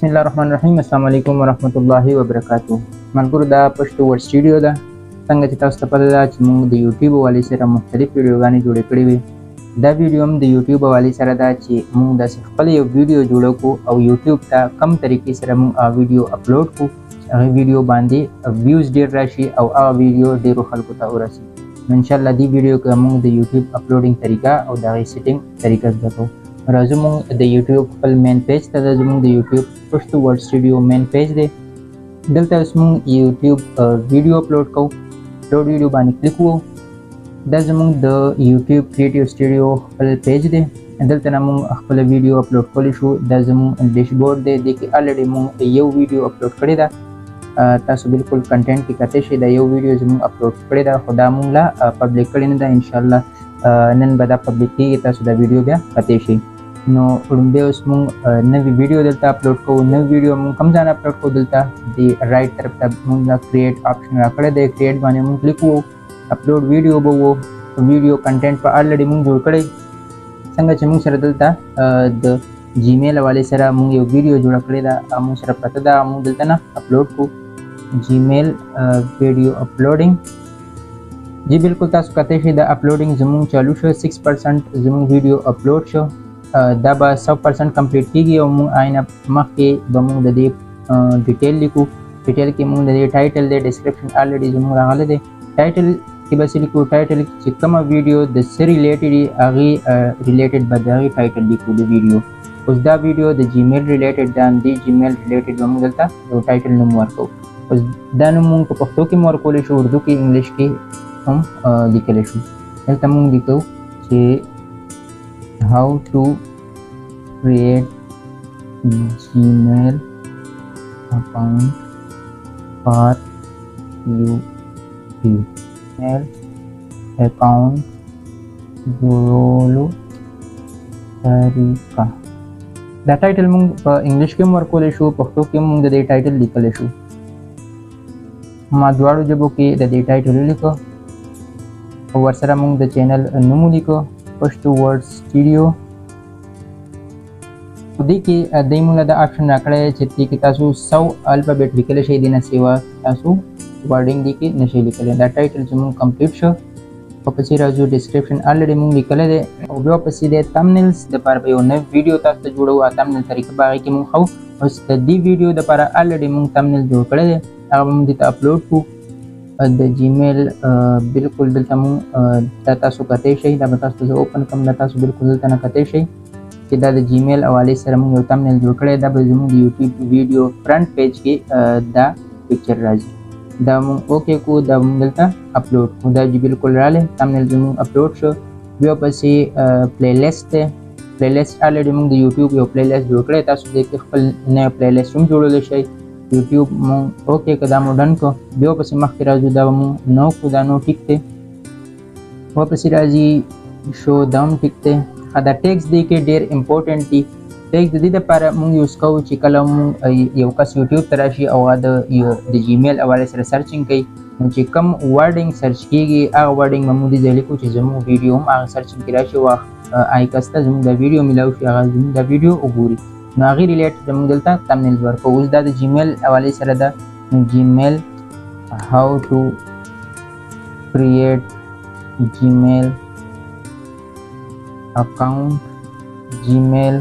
बिस्मिल्लाहिर्रहमानिर्रहीम अस्सलाम वालेकुम वरहमतुल्लाहि वबरकातुहू मलगुरू दा पश्तो वर्ड स्टूडियो दा څنګه چې تاسو ته پته ده چې موږ د یوټیوب حوالې سره مختلف ویډیوګانې جوړې کړې وي. دا ویډیو هم د یوټیوب حوالې سره ده چې موږ داسې خپل یو ویډیو جوړو کو او یوټیوب ته کم طریقې سره موږ ویډیو اپلوډ کو چې هغه ویډیو باندې ویوز ډیر راشي او هغه ویډیو ډیرو خلکو ته ورسي. نو ان شاء الله دې ویډیو کې موږ د یوټیوب اپلوډینګ طریقه او د هغې سیټینګ طریقه زده کوو. راځو موږ د یوټیوب خپل مین پیج ته د زموږ د یوټیوب پښتو ورډ سټوډیو مین پیج دی. دلته اوس موږ یوټیوب ویډیو اپلوډ کوو. اپلوډ ویډیو باندې کلیک وکړو. دا زموږ د یوټیوب کریټیو سټوډیو خپل پیج دی. دلته نه موږ خپل ویډیو اپلوډ کولی شو. دا زموږ ډیشبورډ دی. دې کې الریډي موږ یو ویډیو اپلوډ کړې ده. تاسو بالکل کنټینټ کې کتلی شئ. دا یو ویډیو زموږ اپلوډ کړې ده خو دا موږ لا پبلیک کړې نه ده. انشاءالله نن به دا پبلیک کېږي. تاسو دا ویډیو بیا کتی شئ. نو وړاندې اوس موږ نوی ویډیو دلته اپلوډ کوو. نوی ویډیو موږ کوم ځای نه اپلوډ کوو؟ دلته د رایټ طرف ته موږ دا کریټ آپشن راکړی دی. کریټ باندې موږ کلیک وکړو. اپلوډ ویډیو به وو. ویډیو کنټینټ په الریډي موږ جوړ کړی. څنګه چې موږ سره دلته د جیمیل حوالې سره موږ یو ویډیو جوړه کړې ده. موږ سره پرته ده. موږ دلته نه اپلوډ کړو. جیمیل ویډیو اپلوډینګ. جی بالکل تاسو کتی شئ دا اپلوډینګ زموږ چالو شو. 6% زموږ ویډیو اپلوډ شو. دا به 100% کمپلیټ کیږي او موږ آینه مخکې به موږ د دې ډیټیل لیکو. ډیټیل کې موږ د دې ټایټل دی، ډسکرپشن الریډي زموږ راغلی دی. ټایټل کې به څه لیکو؟ ټایټل چې کومه ویډیو د څه ریلیټډ وي هغې ریلیټډ به د هغې ټایټل لیکو د ویډیو. اوس دا ویډیو د جیمیل ریلیټډ ده. دې جیمیل ریلیټډ به موږ دلته یو ټایټل نوم ورکوو. اوس دا نوم موږ په پښتو کې هم ورکولی شو، اردو کې، انګلیش کې هم لیکلی شو. دلته موږ لیکو چې how to create Gmail account for YouTube. Gmail account جوړولو طریقه. دا ټایټل موږ په انګلیش کې هم ورکولی شو، پښتو کې هم موږ د دې ټایټل لیکلی شو. ما دواړو ژبو کې د دې ټایټل ولیکو او ورسره موږ د چینل نوم ولیکو، پښتو ورډ سټوډیو. دې کې دې موږ دا آپشن راکړی چې دې کې تاسو 100 الفابیټ لیکلی شئ. دې نه سوا تاسو ورډینګ دې کې نشئ لیکلی. دا ټایټل زموږ کمپلیټ شو. ورپسې راځو ډسکرپشن الریډي موږ لیکلی دی. او بیا ورپسې دی تمنیلز دپاره به یو نوی ویډیو تاسو ته جوړوو. تمنیل طریقه به هغې کې موږ ښو. اوس د دې ویډیو دپاره الریډي موږ تمنیل جوړ کړی دی. هغه به موږ دې ته اپلوډ کړو. د جیمیل بالکل دلته موږ دا تاسو کتی شئ. دا به تاسو ته زه اوپن کړم. دا تاسو بالکل دلته نه کتی شئ چې دا د جیمیل حوالې سره موږ یو تمنیل جوړ کړی. دا به زموږ د یوټیوب ویډیو فرنټ پیج کې دا پکچر راځي. دا موږ اوکې کړو. دا موږ دلته اپلوډ کړو. دا جی بالکل راغلی. تمنیل زموږ اپلوډ شو. بیا پسې پلی لیسټ دی. پلی لیسټ الریډي موږ د یوټیوب یو پلی لیسټ جوړ کړی. تاسو دې کې خپل نوی پلی لیسټ هم جوړولی شئ. یوټیوب موږ اوکې که دا مو ډن کړو. بیا پسې مخکې راځو. دا به موږ نو کړو. دا نو ټیک دی. ورپسې راځي شو. دا هم ټیک دی. دا ټیکس دی کې ډېر امپورټنټ دي. ټیکس د دې دپاره موږ یوز کوو چې کله موږ یو کس یوټیوب ته راشي او هغه د جیمیل حوالې سره سرچینګ کوي، نو چې کوم ورډینګ سرچ کېږي هغه ورډینګ به موږ دې ځای لیکو چې زموږ ویډیو هم هغه سرچینګ کې راشي او هغه کس ته زموږ دا ویډیو میلاو شي، هغه زموږ دا ویډیو وګوري. نو هغې ریلیټډ موږ دلته تمنیلز ورکوو. اوس دا د جیمیل حوالې سره ده. جیمیل how to create Gmail account Gmail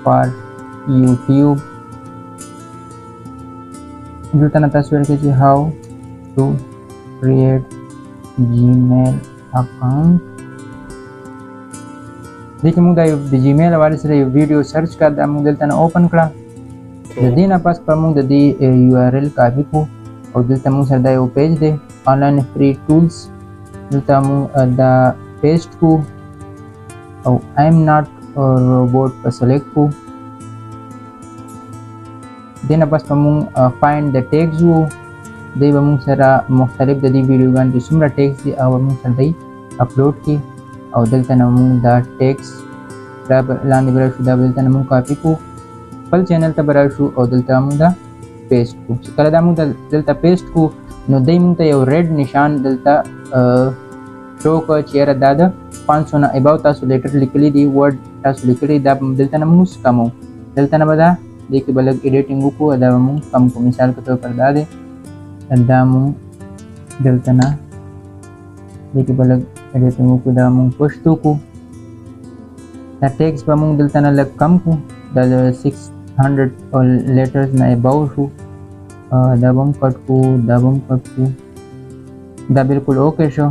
for YouTube. دلته نه تاسو ورکړئ چې how to create Gmail account. دې کې موږ دا د جیمیل حوالې سره یو ویډیو سرچ کړه. دا موږ دلته نه اوپن کړه. د دې نه پس به موږ د دې URL کاپي کړو او دلته موږ سره دا یو پیج دی آنلاین فری ټولز. دلته موږ دا پیسټ کړو او I am not a robot په سلیکټ کړو. دې نه پس به موږ فایند د ټیګز وو. دی به موږ سره مختلف د دې ویډیوګانو چې څومره ټیګز دي هغه به موږ سره دی اپلوډ کړي. او دلته نه موږ دا ټیکس دا لاندې به راشو. دا به دلته نه موږ کاپي کړو. خپل چینل ته به راشو او دلته موږ دا پیسټ کړو. چې کله دا موږ دلته پیسټ کړو نو دی موږ ته یو ریډ نشان دلته شو کړه چې یاره دا د 500 نه اباو تاسو لیټر لیکلی دی، ورډ تاسو لیکلی. دا دلته نه موږ کمو. دلته نه به دا دې کې به لږ ایډیټینګ وکړو دا به مونږ کم کړو. مثال په طور پر دا دی دا مونږ دلته نه دې کې به لږ ایډیټینګ وکړو دا مونږ پښتو کړو. دا ټیکس به مونږ دلته نه لږ کم کړو دا 600 لیټرز نه اباو شو. دا به هم کټ کړو دا به هم کټ کړو. دا بالکل اوکې شو.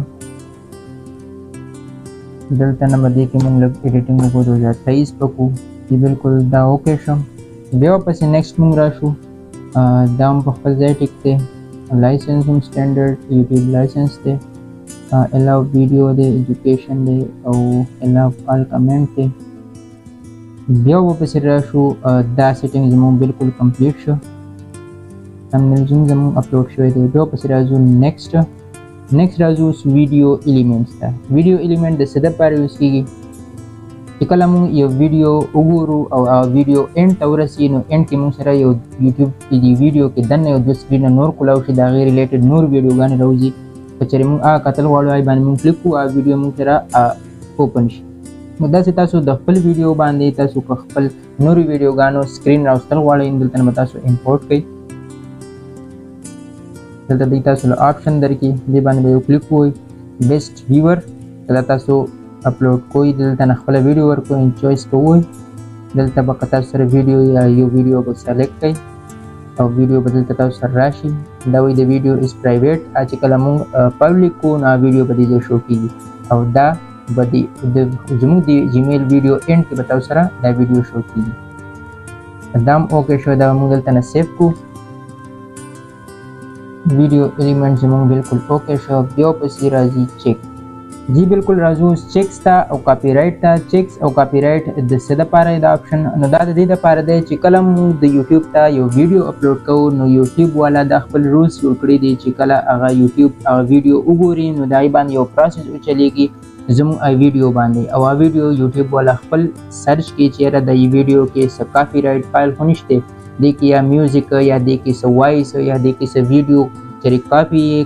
دلته نه به دې کې مونږ لږ ایډیټینګ وکړو 2023 په کړو. بالکل دا اوکې شو. بیا ورپسې نیکسټ مونږ راشو. دا هم په خپل ځای ټیک دی. لایسنس هم سټینډرډ یوټیوب لایسنس دی. الاو ویډیو دی ایجوکیشن دی او الاو آل کمنټ دی. بیا ورپسې راشو دا سیټینګ زموږ بالکل کمپلیټ شو. تمنیل زموږ اپلوډ شوی دی. بیا ورپسې راځو نیکسټ راځو اوس ویډیو ایلیمنټس ته. ویډیو ایلیمنټ د څه دپاره یوز کیږي چې کله مونږ یو ویډیو وګورو او هغه ویډیو اینډ ته ورسي نو اینډ کې مونږ سره یو یوټیوب کې د ویډیو کې دننه یو 2 سکرینه نور کولاو شي د هغې ریلیټډ نور ویډیوګانې راوځي. که چېرې مونږ هغه کتل غواړو هغې باندې مونږ کلیک کړو هغه ویډیو مونږ سره اوپن شي. نو داسې تاسو د خپل ویډیو باندې تاسو په خپل نورو ویډیوګانو سکرین راوستل غواړئ دلته نه به تاسو امپورټ کوئ. دلته دوی تاسو له آپشن درکړي دې باندې به یو کلیک کوئ بیسټ ویور کله تاسو اپلوډ کوئ دلته نه خپله ویډیو ورکوئ چویس کوئ. دلته به که تاسو سره ویډیو یا یو ویډیو به سلیکټ کړئ او ویډیو به دلته تاسو سره راشي. دا وایي د ویډیو از پرایویټ چې کله مونږ پبلیک کوو نو ویډیو به دې ځای شو کېږي او دا به زموږ د جیمیل ویډیو اینډ کې به تاسو سره دا ویډیو شو کېږي. دا هم اوکې شو. دا مونږ دلته نه سیف کړو. ویډیو ایلیمنټ زموږ بالکل اوکې شو. بیا پسې راځي چیک. جی بالکل راځو چیکس ته او کاپی رایټ ته. چیکس او کاپی رایټ د څه دپاره دا آپشن نو دا د دې دپاره دی چې کله مونږ د یوټیوب ته یو ویډیو اپلوډ کوو نو یوټیوب والا دا خپل رولز جوړ کړي دي چې کله هغه یوټیوب هغه ویډیو وګوري نو د هغې باندې یو پروسس وچلیږي زموږ ویډیو باندې او هغه ویډیو یوټیوب والا خپل سرچ کې چېرې د ویډیو کې څه کاپی رایټ فایل خو نشته دې کې یا میوزیک یا دې کې څه وایس یا دې کې څه ویډیو چېرې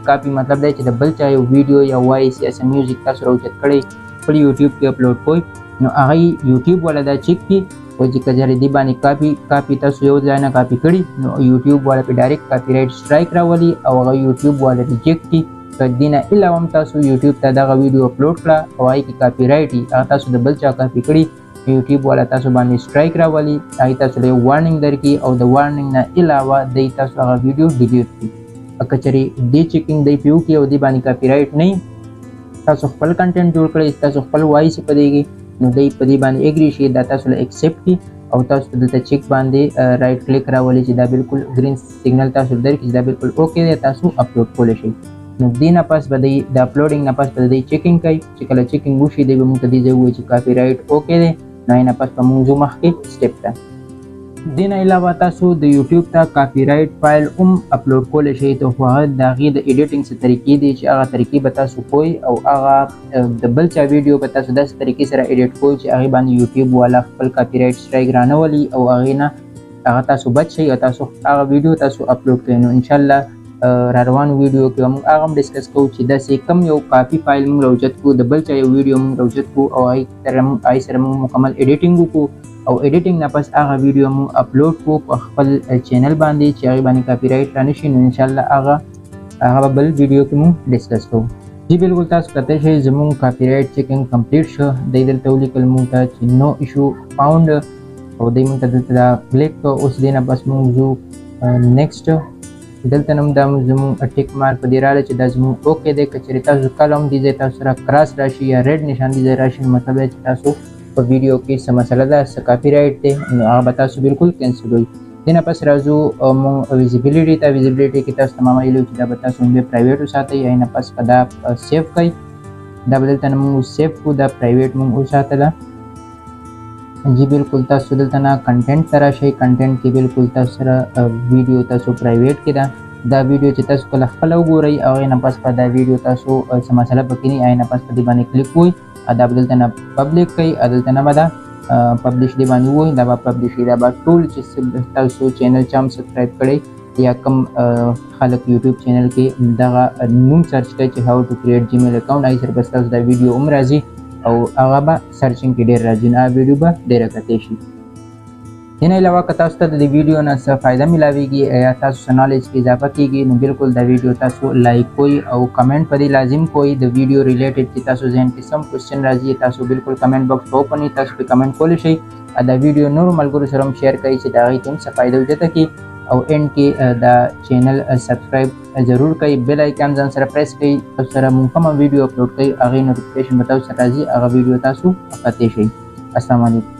کاپي مطلب دی چې د بل چا یو ویډیو یا وایس یا څه میوزیک تاسو راوچت کړئ خپل یوټیوب کې اپلوډ کوئ نو هغه یوټیوب والا دا چیک کړي او چې که چېرې دې باندې کاپي تاسو یو ځای نه کاپي کړي نو یوټیوب والا پې ډایرکټ کاپي رایټ سټرایک راولي او هغه یوټیوب والا ریجیکټ کړي. که دې نه علاوه هم تاسو یوټیوب ته دغه ویډیو اپلوډ کړه او هغې کې کاپي رایټ وي هغه تاسو د بل چا کاپي کړي یوټیوب والا تاسو باندې سټرایک راولي هغې تاسو له یو وارننګ درکړي او د وارننګ نه علاوه دی تاسو هغه ویډیو ډیلیټ کړي. که چېرې دې چیکینګ دی پې وکړي او دې باندې کاپي رایټ نه تاسو خپل کنټینټ جوړ کړئ تاسو خپل وایس یې په دې کې نو دی په دې باندې اګري شي دا تاسو له ایکسپټ کړي او تاسو دلته چیک باندې رایټ کلیک راولي چې دا بالکل ګرین سیګنل تاسو درکړي چې دا بالکل اوکې دی تاسو اپلوډ کولی شئ. نو دې نه پس به دی د اپلوډینګ نه پس به دی چیکینګ کوي چې کله چیکینګ وشي دی به موږ ته دې ځای ووایي چې کاپي رایټ اوکې دی نو هغې نه پس به موږ ځو مخکې سټیپ ته. دې نه علاوه تاسو د یوټیوب ته کاپي رایټ فایل هم اپلوډ کولی شئ ته خو هغه د هغې د ایډیټینګ څه طریقې دي چې هغه طریقې به تاسو کوئ او هغه د بل چا ویډیو به تاسو داسې طریقې سره ایډیټ کوئ چې هغې باندې یوټیوب والا خپل کاپي رایټ سټرایک رانه ولي او هغې نه هغه تاسو بچ شئ او تاسو هغه ویډیو تاسو اپلوډ کړئ. نو انشاءالله را روانو ویډیو کې موږ هغه هم ډسکس کوو چې داسې کم یو کاپي فایل موږ راوچت کړو د بل چا یو ویډیو موږ راوچت کړو او هغې سره موږ مکمل ایډیټینګ وکړو او ایډیټینګ نه پس هغه ویډیو موږ اپلوډ کړو په خپل چینل باندې چې هغې باندې کاپي رایټ رانه شي نو انشاءالله هغه به بل ویډیو کې موږ ډسکس کوو. جی بالکل تاسو کتلی شئ زموږ کاپي رایټ چیکینګ کمپلیټ شو دی دلته ولیکل موږ ته چې نو ایشو فاونډ او دی موږ ته دلته دا کلیک کړو. اوس دی نه پس موږ ځو نیکسټ دلته نه هم دا زموږ ټیک مارک په دې راغلی چې دا زموږ اوکې دی. که چېرې تاسو کله هم دې ځای تاسو سره کراس راشي یا ریډ نشان دې ځای راشي نو مطلب دی چې تاسو په ویډیو کې څه مسله ده څه کاپي رایټ دی نو هغه به تاسو بالکل کینسل وي. دې نه پس راځو موږ ویزیبلیټي ته. ویزیبلیټي کې تاسو ته ما ویلي چې دا به تاسو بیا پرایویټ وساتئ هغې نه پس به دا سیف کړئ دا به دلته نه موږ سیف کړو دا پرایویټ موږ وساتله. جی بالکل تاسو دلته نه کنټینټ ته راشئ. کنټینټ کې بالکل تاسو سره ویډیو تاسو پرایویټ کې ده دا ویډیو چې تاسو کله خپله وګورئ هغې نه پس به دا ویډیو تاسو څه مسله پکې نه هغې نه پس په دې باندې کلیک کوئ دا به دلته نه پبلیک کوئ دلته نه به دا پبلیش دې باندې ووایي دا به پبلیش وي دا به ټول چې تاسو چینل چا هم سبسکرایب کړئ یا کم خلک یوټیوب چینل کې دغه نوم سرچ کوئ چې هاو ټو کریټ جیمیل اکاونټ هغې سره بس تاسو دا ویډیو هم راځي او هغه به سرچینګ کې ډېر راځي نو هغه ویډیو به ډېره کتلی شي. دین علاوه که تاسو ته د ویډیو نه څه فائدہ ملاويږي یا تاسو څه نالج کې اضافه کیږي نو بالکل دا ویډیو تاسو لایک کوئ او کمنټ پدې لازم کوئ د ویډیو ریلیټډ چې تاسو ذهن کې سم کوېسچن راځي تاسو بالکل کمنټ باکس په اوپن تاسو په کمنټ کولی شئ دا ویډیو نور ملګرو سره هم شیر کړئ چې دا غي تم څه فائدہ وجته کی او اینڈ کې دا چینل سبسکرایب ضرور کړئ بیل آیکن ځان سره پریس کړئ او سره مونږ کوم ویډیو اپلوډ کړئ هغه نوټیفیکیشن به تاسو راځي هغه ویډیو تاسو پاتې شئ. السلام علیکم.